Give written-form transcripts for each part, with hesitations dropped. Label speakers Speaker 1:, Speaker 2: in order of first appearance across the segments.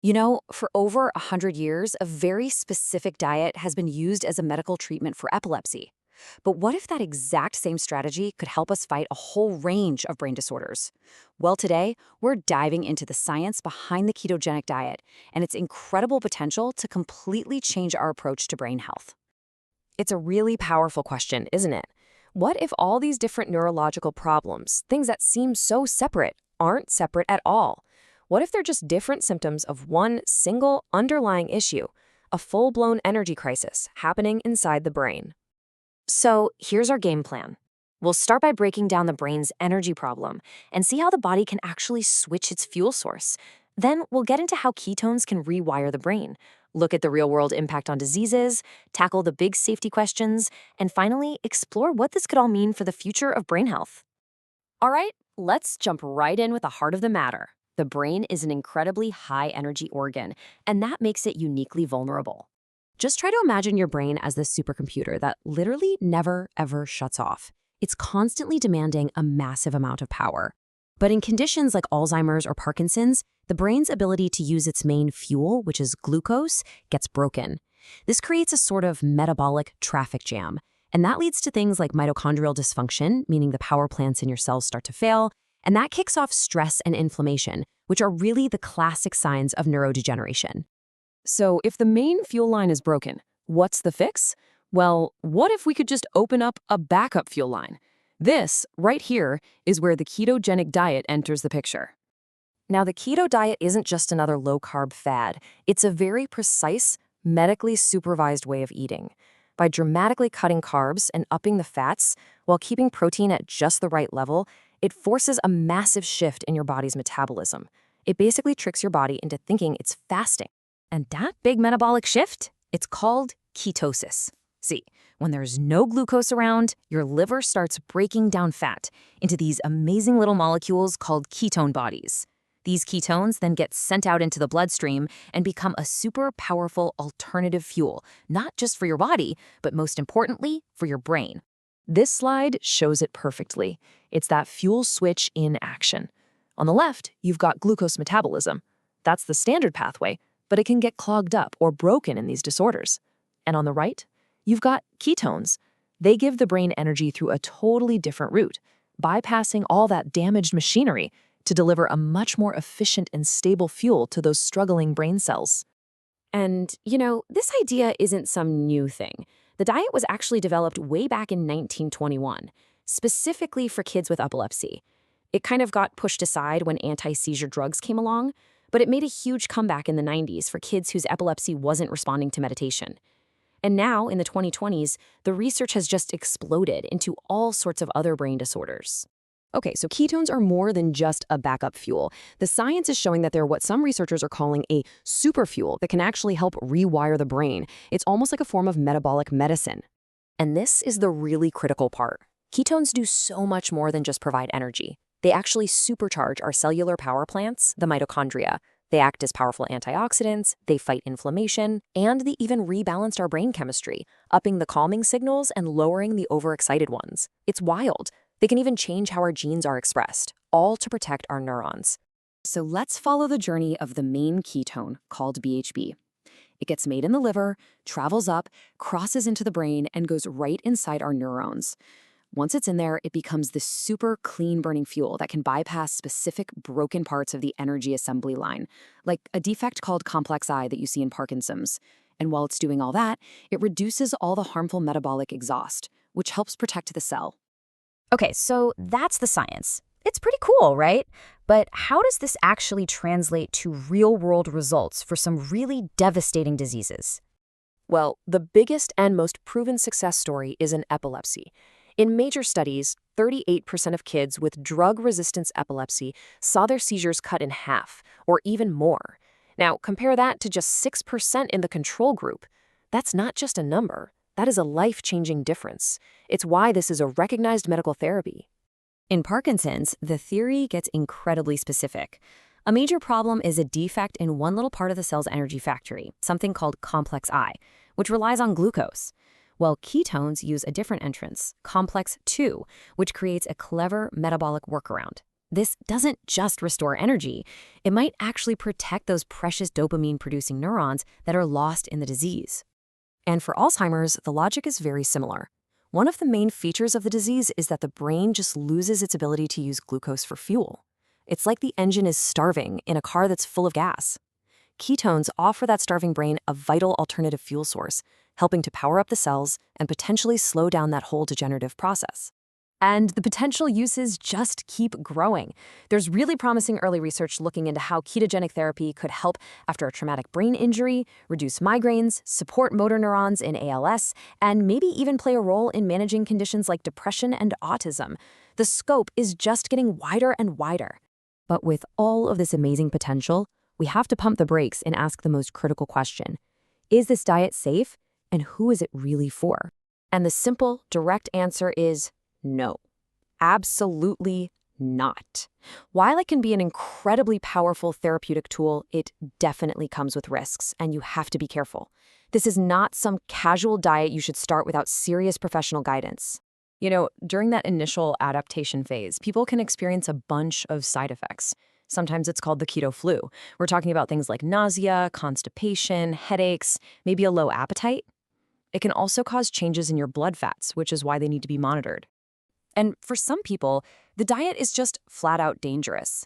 Speaker 1: For over 100 years, a very specific diet has been used as a medical treatment for epilepsy. But what if that exact same strategy could help us fight a whole range of brain disorders? Well, today, we're diving into the science behind the ketogenic diet and its incredible potential to completely change our approach to brain health.
Speaker 2: It's a really powerful question, isn't it? What if all these different neurological problems, things that seem so separate, aren't separate at all? What if they're just different symptoms of one single underlying issue, a full-blown energy crisis happening inside the brain?
Speaker 1: So, here's our game plan. We'll start by breaking down the brain's energy problem and see how the body can actually switch its fuel source. Then, we'll get into how ketones can rewire the brain, look at the real-world impact on diseases, tackle the big safety questions, and finally, explore what this could all mean for the future of brain health. All right, let's jump right in with the heart of the matter. The brain is an incredibly high-energy organ, and that makes it uniquely vulnerable. Just try to imagine your brain as this supercomputer that literally never, ever shuts off. It's constantly demanding a massive amount of power. But in conditions like Alzheimer's or Parkinson's, the brain's ability to use its main fuel, which is glucose, gets broken. This creates a sort of metabolic traffic jam, and that leads to things like mitochondrial dysfunction, meaning the power plants in your cells start to fail, and that kicks off stress and inflammation, which are really the classic signs of neurodegeneration.
Speaker 2: So if the main fuel line is broken, what's the fix? Well, what if we could just open up a backup fuel line? This, right here, is where the ketogenic diet enters the picture. Now, the keto diet isn't just another low-carb fad. It's a very precise, medically supervised way of eating. By dramatically cutting carbs and upping the fats while keeping protein at just the right level, it forces a massive shift in your body's metabolism. It basically tricks your body into thinking it's fasting. And that big metabolic shift, it's called ketosis. See, when there's no glucose around, your liver starts breaking down fat into these amazing little molecules called ketone bodies. These ketones then get sent out into the bloodstream and become a super powerful alternative fuel, not just for your body, but most importantly, for your brain. This slide shows it perfectly. It's that fuel switch in action. On the left, you've got glucose metabolism. That's the standard pathway, but it can get clogged up or broken in these disorders. And on the right, you've got ketones. They give the brain energy through a totally different route, bypassing all that damaged machinery to deliver a much more efficient and stable fuel to those struggling brain cells.
Speaker 1: And, this idea isn't some new thing. The diet was actually developed way back in 1921, specifically for kids with epilepsy. It kind of got pushed aside when anti-seizure drugs came along, but it made a huge comeback in the 90s for kids whose epilepsy wasn't responding to meditation. And now, in the 2020s, the research has just exploded into all sorts of other brain disorders.
Speaker 2: Okay, so ketones are more than just a backup fuel. The science is showing that they're what some researchers are calling a superfuel that can actually help rewire the brain. It's almost like a form of metabolic medicine.
Speaker 1: And this is the really critical part. Ketones do so much more than just provide energy. They actually supercharge our cellular power plants, the mitochondria. They act as powerful antioxidants, they fight inflammation, and they even rebalanced our brain chemistry, upping the calming signals and lowering the overexcited ones. It's wild. They can even change how our genes are expressed, all to protect our neurons. So let's follow the journey of the main ketone, called BHB. It gets made in the liver, travels up, crosses into the brain, and goes right inside our neurons. Once it's in there, it becomes this super clean-burning fuel that can bypass specific broken parts of the energy assembly line, like a defect called complex I that you see in Parkinson's. And while it's doing all that, it reduces all the harmful metabolic exhaust, which helps protect the cell.
Speaker 3: Okay, so that's the science. It's pretty cool, right? But how does this actually translate to real-world results for some really devastating diseases?
Speaker 2: Well, the biggest and most proven success story is in epilepsy. In major studies, 38% of kids with drug-resistant epilepsy saw their seizures cut in half, or even more. Now, compare that to just 6% in the control group. That's not just a number. That is a life-changing difference. It's why this is a recognized medical therapy.
Speaker 1: In Parkinson's, the theory gets incredibly specific. A major problem is a defect in one little part of the cell's energy factory, something called complex I, which relies on glucose. Well, ketones use a different entrance, complex II, which creates a clever metabolic workaround.
Speaker 3: This doesn't just restore energy. It might actually protect those precious dopamine-producing neurons that are lost in the disease.
Speaker 2: And for Alzheimer's, the logic is very similar. One of the main features of the disease is that the brain just loses its ability to use glucose for fuel. It's like the engine is starving in a car that's full of gas. Ketones offer that starving brain a vital alternative fuel source, helping to power up the cells and potentially slow down that whole degenerative process. And the potential uses just keep growing. There's really promising early research looking into how ketogenic therapy could help after a traumatic brain injury, reduce migraines, support motor neurons in ALS, and maybe even play a role in managing conditions like depression and autism. The scope is just getting wider and wider. But with all of this amazing potential, we have to pump the brakes and ask the most critical question. Is this diet safe? And who is it really for? And the simple, direct answer is no, absolutely not. While it can be an incredibly powerful therapeutic tool, it definitely comes with risks, and you have to be careful. This is not some casual diet you should start without serious professional guidance. During that initial adaptation phase, people can experience a bunch of side effects. Sometimes it's called the keto flu. We're talking about things like nausea, constipation, headaches, maybe a low appetite. It can also cause changes in your blood fats, which is why they need to be monitored. And for some people, the diet is just flat out dangerous.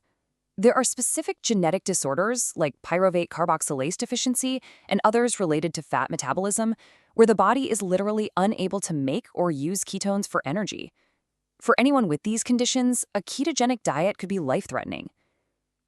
Speaker 2: There are specific genetic disorders like pyruvate carboxylase deficiency and others related to fat metabolism, where the body is literally unable to make or use ketones for energy. For anyone with these conditions, a ketogenic diet could be life-threatening.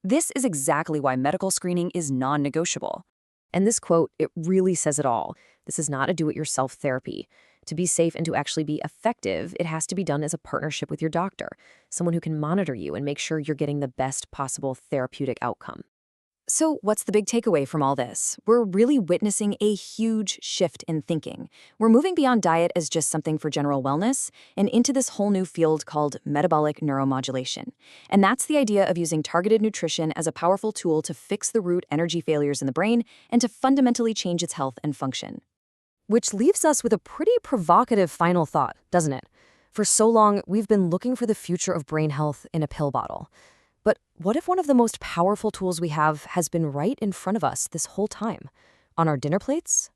Speaker 2: This is exactly why medical screening is non-negotiable. And this quote, it really says it all. This is not a do-it-yourself therapy. To be safe and to actually be effective, it has to be done as a partnership with your doctor, someone who can monitor you and make sure you're getting the best possible therapeutic outcome. So what's the big takeaway from all this? We're really witnessing a huge shift in thinking. We're moving beyond diet as just something for general wellness and into this whole new field called metabolic neuromodulation. And that's the idea of using targeted nutrition as a powerful tool to fix the root energy failures in the brain and to fundamentally change its health and function. Which leaves us with a pretty provocative final thought, doesn't it? For so long, we've been looking for the future of brain health in a pill bottle. But what if one of the most powerful tools we have has been right in front of us this whole time, on our dinner plates?